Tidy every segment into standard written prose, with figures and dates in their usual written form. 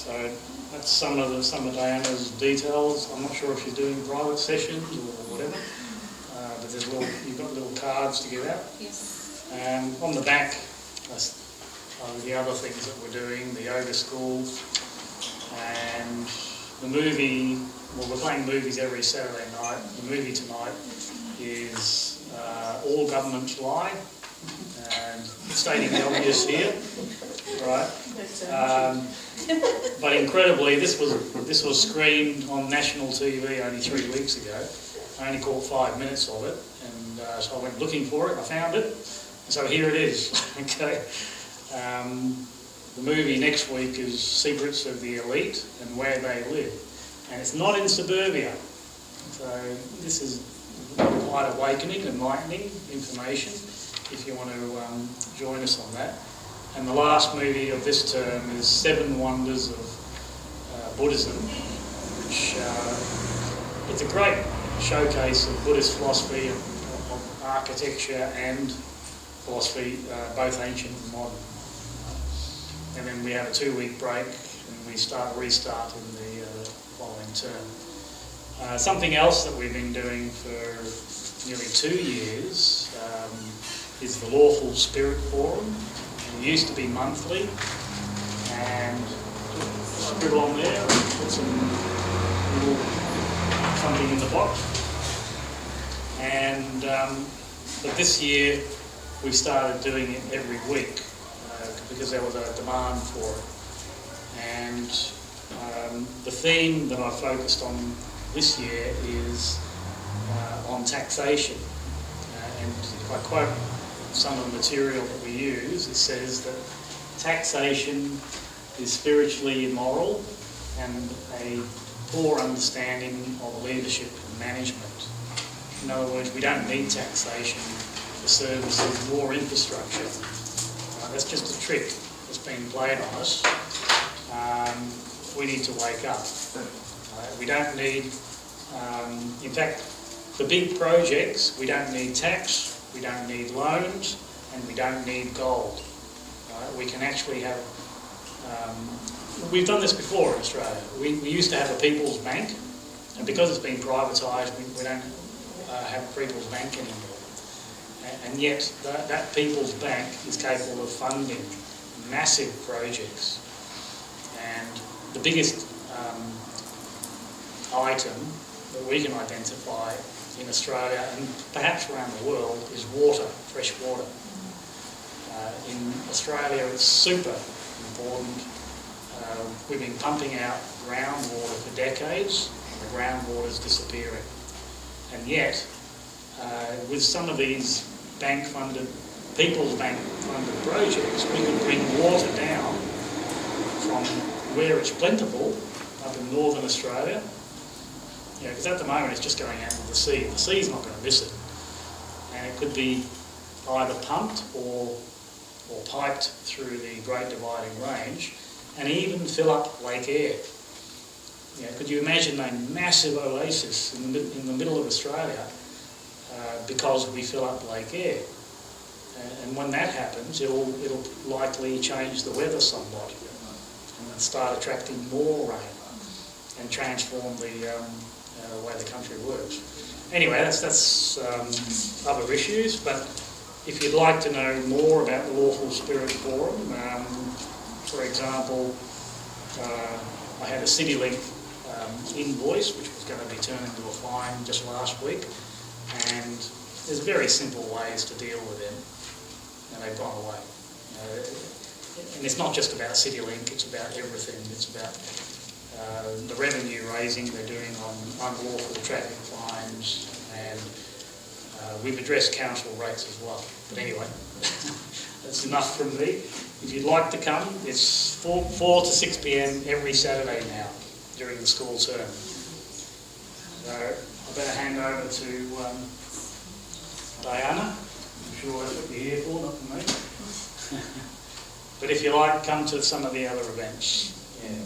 So that's some of Diana's details. I'm not sure if she's doing private sessions or whatever, but you've got little cards to give out. Yes. On the back, that's the other things that we're doing, the yoga school, and the movie. Well, we're playing movies every Saturday night. The movie tonight is All Governments Lie, and stating the obvious here, right? But incredibly, this was screened on national TV only 3 weeks ago. I only caught 5 minutes of it, and so I went looking for it. I found it, and so here it is. Okay. The movie next week is Secrets of the Elite and Where They Live, and it's not in suburbia. So this is quite awakening, enlightening information. If you want to join us on that. And the last movie of this term is 7 Wonders of Buddhism, which it's a great showcase of Buddhist philosophy, of architecture and philosophy, both ancient and modern. And then we have a 2-week break and we restart in the following term. Something else that we've been doing for nearly 2 years is the Lawful Spirit Forum. It used to be monthly, and scribble on there and put something in the box. And but this year we started doing it every week because there was a demand for it. And the theme that I focused on this year is on taxation. And if I quote some of the material that we use, it says that taxation is spiritually immoral and a poor understanding of leadership and management. In other words, we don't need taxation for services or infrastructure. That's just a trick that's been played on us. We need to wake up. We don't need, in fact, for big projects, we don't need tax. We don't need loans, and we don't need gold. We can actually have... we've done this before in Australia. We used to have a People's Bank, and because it's been privatised, we don't have a People's Bank anymore. And yet, that People's Bank is capable of funding massive projects. And the biggest item that we can identify in Australia and perhaps around the world is water, fresh water. In Australia it's super important. We've been pumping out groundwater for decades, and the groundwater is disappearing. And yet, with some of these People's Bank funded projects, we can bring water down from where it's plentiful, up in northern Australia. Because at the moment it's just going out to the sea. The sea's not going to miss it. And it could be either pumped or piped through the Great Dividing Range and even fill up Lake Eyre. Could you imagine a massive oasis in the middle of Australia because we fill up Lake Eyre? And when that happens, it'll likely change the weather somewhat and start attracting more rain and transform the way the country works. Anyway, that's other issues, but if you'd like to know more about the Lawful Spirit Forum, for example, I had a CityLink invoice which was going to be turned into a fine just last week, and there's very simple ways to deal with them, and they've gone away. And it's not just about CityLink, it's about everything. It's about the revenue raising they're doing on unlawful traffic fines, and we've addressed council rates as well. But anyway, that's enough from me. If you'd like to come, it's 4 to 6 p.m. every Saturday now during the school term. So I better hand over to Diana. I'm sure that's what you're here for, not for me. But if you like, come to some of the other events. Yeah.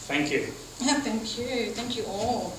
Thank you. Thank you. Thank you all.